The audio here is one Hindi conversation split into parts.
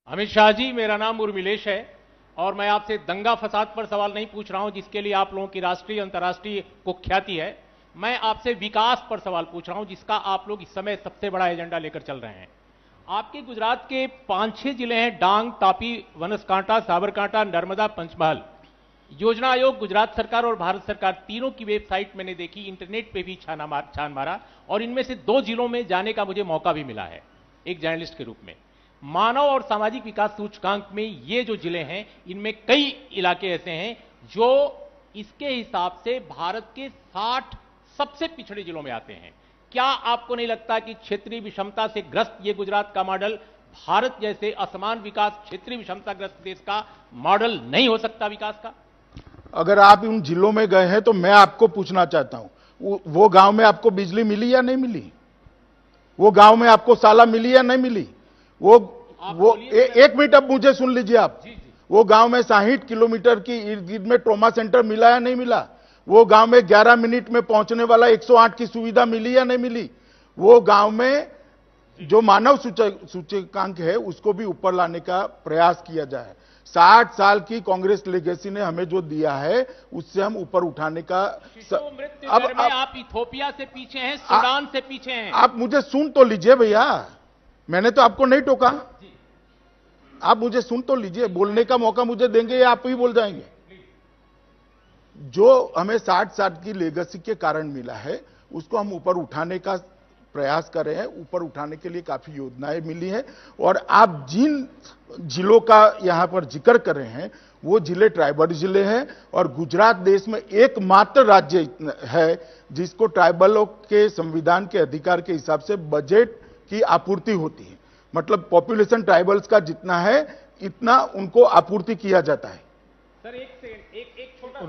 अमित शाह जी, मेरा नाम उर्मिलेश है और मैं आपसे दंगा फसाद पर सवाल नहीं पूछ रहा हूं जिसके लिए आप लोगों की राष्ट्रीय अंतर्राष्ट्रीय कुख्याति है। मैं आपसे विकास पर सवाल पूछ रहा हूं जिसका आप लोग इस समय सबसे बड़ा एजेंडा लेकर चल रहे हैं। आपके गुजरात के 5-6 जिले हैं, डांग, तापी, बनासकांठा, साबरकांठा, नर्मदा, पंचमहल। योजना आयोग, गुजरात सरकार और भारत सरकार तीनों की वेबसाइट मैंने देखी, इंटरनेट पे भी छान मारा और इनमें से 2 जिलों में जाने का मुझे मौका भी मिला है एक जर्नलिस्ट के रूप में। मानव और सामाजिक विकास सूचकांक में ये जो जिले हैं, इनमें कई इलाके ऐसे हैं जो इसके हिसाब से भारत के 60 सबसे पिछड़े जिलों में आते हैं। क्या आपको नहीं लगता कि क्षेत्रीय विषमता से ग्रस्त ये गुजरात का मॉडल भारत जैसे असमान विकास क्षेत्रीय विषमताग्रस्त देश का मॉडल नहीं हो सकता विकास का? अगर आप उन जिलों में गए हैं तो मैं आपको पूछना चाहता हूं, वो गांव में आपको बिजली मिली या नहीं मिली? वो गांव में आपको साला मिली या नहीं मिली? एक मिनट, अब मुझे सुन लीजिए आप। वो गांव में 60 किलोमीटर की इर्द गिर्द में ट्रॉमा सेंटर मिला या नहीं मिला? वो गांव में 11 मिनट में पहुंचने वाला 108 की सुविधा मिली या नहीं मिली? वो गांव में जो मानव सूचकांक है उसको भी ऊपर लाने का प्रयास किया जाए। 60 साल की कांग्रेस लेगेसी ने हमें जो दिया है उससे हम ऊपर उठाने का अब आप इथोपिया से पीछे हैं, सूडान से पीछे हैं। आप मुझे सुन तो लीजिए भैया, मैंने तो आपको नहीं टोका। आप मुझे सुन तो लीजिए, बोलने का मौका मुझे देंगे या आप ही बोल जाएंगे? जो हमें 60 साल की लेगेसी के कारण मिला है उसको हम ऊपर उठाने का प्रयास कर रहे हैं। ऊपर उठाने के लिए काफी योजनाएं मिली हैं और आप जिन जिलों का यहां पर जिक्र कर रहे हैं वो जिले ट्राइबल जिले हैं और गुजरात देश में एकमात्र राज्य है जिसको ट्राइबलों के संविधान के अधिकार के हिसाब से बजट की आपूर्ति होती है। मतलब पॉपुलेशन ट्राइबल्स का जितना है इतना उनको आपूर्ति किया जाता है। सर एक छोटा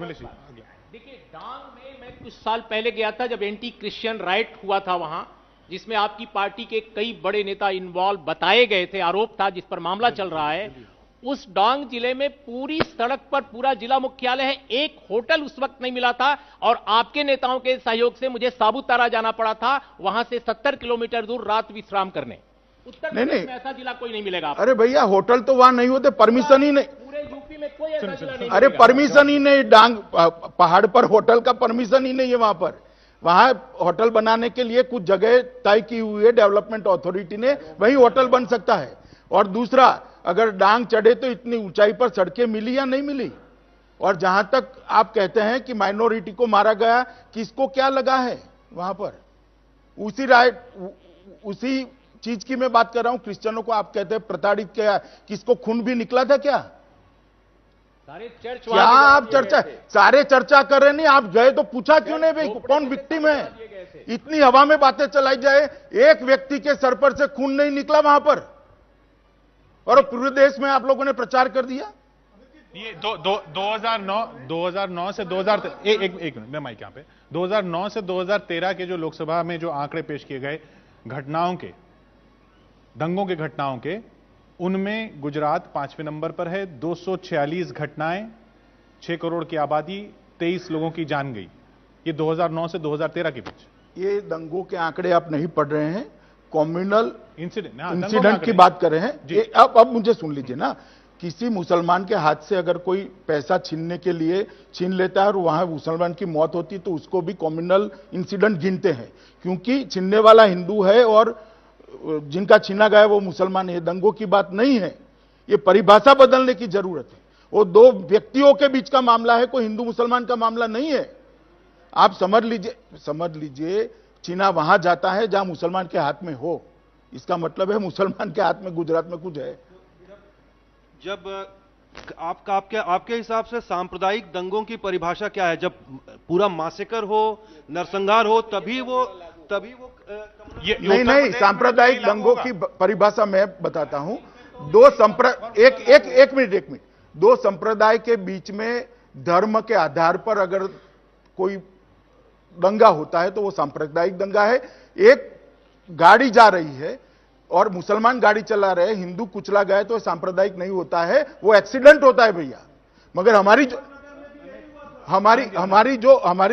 देखिए, डांग में मैं कुछ साल पहले गया था जब एंटी क्रिश्चियन राइट हुआ था वहां, जिसमें आपकी पार्टी के कई बड़े नेता इन्वॉल्व बताए गए थे, आरोप था जिस पर मामला चल रहा है। उस डांग जिले में पूरी सड़क पर पूरा जिला मुख्यालय है, एक होटल उस वक्त नहीं मिला था और आपके नेताओं के सहयोग से मुझे साबुतारा जाना पड़ा था, वहां से 70 किलोमीटर दूर रात विश्राम करने। उत्तर प्रदेश में ऐसा जिला कोई नहीं मिलेगा। अरे भैया, होटल तो वहां नहीं होते, परमिशन ही नहीं। पूरे यूपी में कोई ऐसा जिला नहीं। अरे परमिशन ही नहीं, डांग पहाड़ पर होटल का परमिशन ही नहीं है वहां पर। वहां होटल बनाने के लिए कुछ जगह तय की हुई है डेवलपमेंट अथॉरिटी ने, वही होटल बन सकता है। और दूसरा, अगर डांग चढ़े तो इतनी ऊंचाई पर सड़कें मिली या नहीं मिली? और जहां तक आप कहते हैं कि माइनॉरिटी को मारा गया, किसको क्या लगा है वहां पर? उसी चीज की मैं बात कर रहा हूं। क्रिश्चियनों को आप कहते हैं प्रताड़ित किया, किसको खून भी निकला था क्या? सारे चर्च क्या आप चर्चा, सारे चर्चा कर रहे नहीं? आप गए तो पूछा क्यों नहीं भाई कौन विक्टिम है? इतनी हवा में बातें चलाई जाए, एक व्यक्ति के सर पर से खून नहीं निकला वहां पर और पूरे देश में आप लोगों ने प्रचार कर दिया। ये 2009 से 2000 एक मिनट मैं माइक यहाँ पे 2009 से 2013 के जो लोकसभा में जो आंकड़े पेश किए गए घटनाओं के, दंगों के घटनाओं के, उनमें गुजरात 5वें नंबर पर है। 246 घटनाएं, 6 करोड़ की आबादी, 23 लोगों की जान गई। ये 2009 से 2013 के बीच। ये दंगों के आंकड़े आप नहीं पढ़ रहे हैं, कम्युनल इंसिडेंट की बात कर रहे हैं। अब मुझे सुन लीजिए ना, किसी मुसलमान के हाथ से अगर कोई पैसा छीनने के लिए छीन लेता है और वहां मुसलमान की मौत होती तो उसको भी कम्युनल इंसिडेंट गिनते हैं, क्योंकि छीनने वाला हिंदू है और जिनका छीना गया वो मुसलमान है। दंगों की बात नहीं है, ये परिभाषा बदलने की जरूरत है। वो 2 व्यक्तियों के बीच का मामला है, कोई हिंदू मुसलमान का मामला नहीं है। आप समझ लीजिए चीना वहां जाता है जहां मुसलमान के हाथ में हो, इसका मतलब है मुसलमान के हाथ में गुजरात में कुछ है। जब आपके हिसाब से सांप्रदायिक दंगों की परिभाषा क्या है? जब पूरा मासेकर हो, नरसंहार हो, तभी वो नहीं, सांप्रदायिक दंगों की परिभाषा मैं बताता हूं। एक मिनट, 2 संप्रदाय के बीच में धर्म के आधार पर अगर कोई दंगा होता है तो वो सांप्रदायिक दंगा है। एक गाड़ी जा रही है और मुसलमान गाड़ी चला रहे, हिंदू कुचला गया तो सांप्रदायिक नहीं होता है, वो एक्सीडेंट होता है भैया। मगर हमारी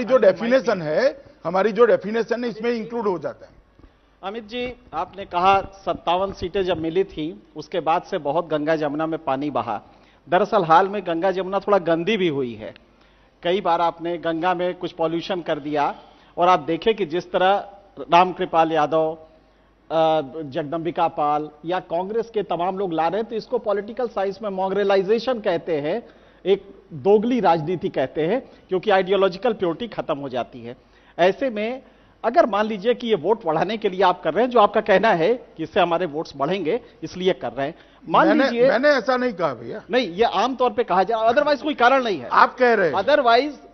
जो डेफिनेशन है इसमें इंक्लूड हो जाता है। अमित जी, आपने कहा 57 सीटें जब मिली थी उसके बाद से बहुत गंगा जमुना में पानी बहा। दरअसल हाल में गंगा जमुना थोड़ा गंदी भी हुई है। कई बार आपने गंगा में कुछ पॉल्यूशन कर दिया, और आप देखें कि जिस तरह रामकृपाल यादव, जगदम्बिका पाल या कांग्रेस के तमाम लोग ला रहे हैं, तो इसको पॉलिटिकल साइंस में मॉन्ग्रेलाइजेशन कहते हैं, एक दोगली राजनीति कहते हैं, क्योंकि आइडियोलॉजिकल प्योरिटी खत्म हो जाती है। ऐसे में अगर मान लीजिए कि ये वोट बढ़ाने के लिए आप कर रहे हैं, जो आपका कहना है कि इससे हमारे वोट्स बढ़ेंगे इसलिए कर रहे हैं, मान लीजिए। मैंने ऐसा नहीं कहा भैया। नहीं, ये आमतौर पे कहा जाए, अदरवाइज कोई कारण नहीं है। आप कह रहे हैं।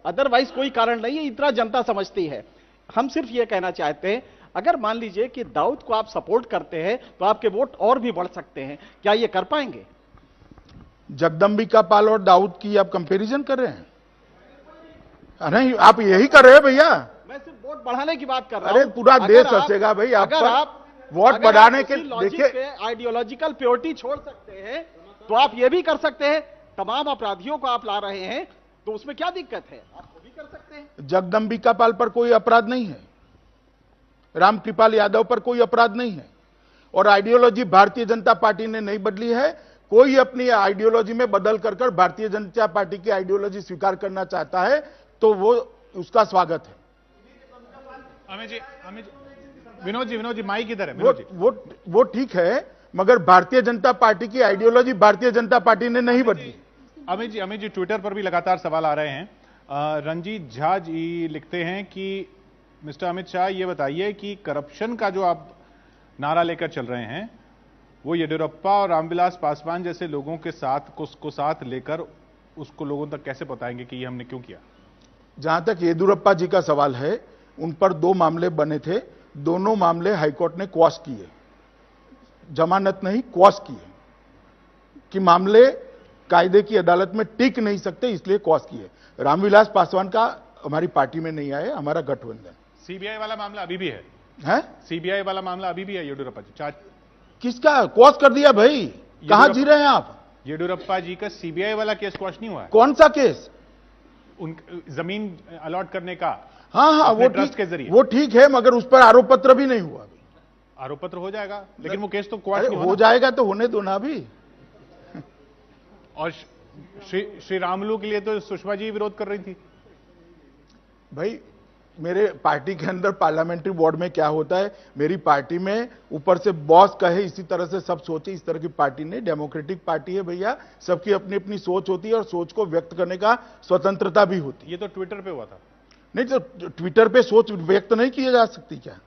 अदरवाइज कोई कारण नहीं है, इतना जनता समझती है। हम सिर्फ ये कहना चाहते हैं, अगर मान लीजिए कि दाऊद को आप सपोर्ट करते हैं तो आपके वोट और भी बढ़ सकते हैं। क्या ये कर पाएंगे? जगदम्बिका पाल और दाऊद की आप कंपैरिजन कर रहे हैं? नहीं, आप यही कर रहे हैं भैया। मैं सिर्फ वोट बढ़ाने की बात कर रहा हूं। अरे पूरा देश हंसेगा भाई आप अगर आप वोट बढ़ाने के। देखिए, आइडियोलॉजिकल प्योरिटी छोड़ सकते हैं तो आप ये भी कर सकते हैं। तमाम अपराधियों को आप ला रहे हैं तो उसमें क्या दिक्कत है? आप वो भी कर सकते हैं। जगदम्बिका पाल पर कोई अपराध नहीं है, रामकृपाल यादव पर कोई अपराध नहीं है, और आइडियोलॉजी भारतीय जनता पार्टी ने नहीं बदली है। कोई अपनी आइडियोलॉजी में बदल कर भारतीय जनता पार्टी की आइडियोलॉजी स्वीकार करना चाहता है तो वो उसका स्वागत है। अमित जी, विनोद जी माइक किधर है? वो ठीक है, मगर भारतीय जनता पार्टी की आइडियोलॉजी भारतीय जनता पार्टी ने नहीं बदली। अमित जी ट्विटर पर भी लगातार सवाल आ रहे हैं। रंजीत झा जी लिखते हैं कि मिस्टर अमित शाह, ये बताइए कि करप्शन का जो आप नारा लेकर चल रहे हैं, वो येदियुरप्पा और रामविलास पासवान जैसे लोगों के साथ को साथ लेकर उसको लोगों तक कैसे बताएंगे कि ये हमने क्यों किया? जहां तक येदियुरप्पा जी का सवाल है, उन पर 2 मामले बने थे, दोनों मामले हाईकोर्ट ने क्वॉश किए, जमानत नहीं क्वॉश किए, कि मामले कायदे की अदालत में टिक नहीं सकते इसलिए क्वॉश किए। रामविलास पासवान का हमारी पार्टी में नहीं आए, हमारा गठबंधन। सीबीआई वाला मामला अभी भी है? सीबीआई वाला मामला अभी भी है येदियुरप्पा जी? किसका क्वॉश कर दिया भाई? कहां जी रहे हैं आप? येदियुरप्पा जी का सीबीआई वाला केस क्वॉश नहीं हुआ है। कौन सा केस? उन जमीन अलॉट करने का। हाँ, वो ट्रस्ट के जरिए। वो ठीक है, मगर उस पर आरोप पत्र भी नहीं हुआ अभी। आरोप पत्र हो जाएगा, लेकिन वो केस तो क्वॉश नहीं हो जाएगा तो होने दो ना अभी। और श्री रामुलू के लिए तो सुषमा जी विरोध कर रही थी। भाई, मेरे पार्टी के अंदर पार्लियामेंट्री बोर्ड में क्या होता है, मेरी पार्टी में ऊपर से बॉस कहे इसी तरह से सब सोचे, इस तरह की पार्टी नहीं। डेमोक्रेटिक पार्टी है भैया, सबकी अपनी अपनी सोच होती है और सोच को व्यक्त करने का स्वतंत्रता भी होती है। ये तो ट्विटर पे हुआ था। नहीं तो ट्विटर पे सोच व्यक्त नहीं की जा सकती क्या?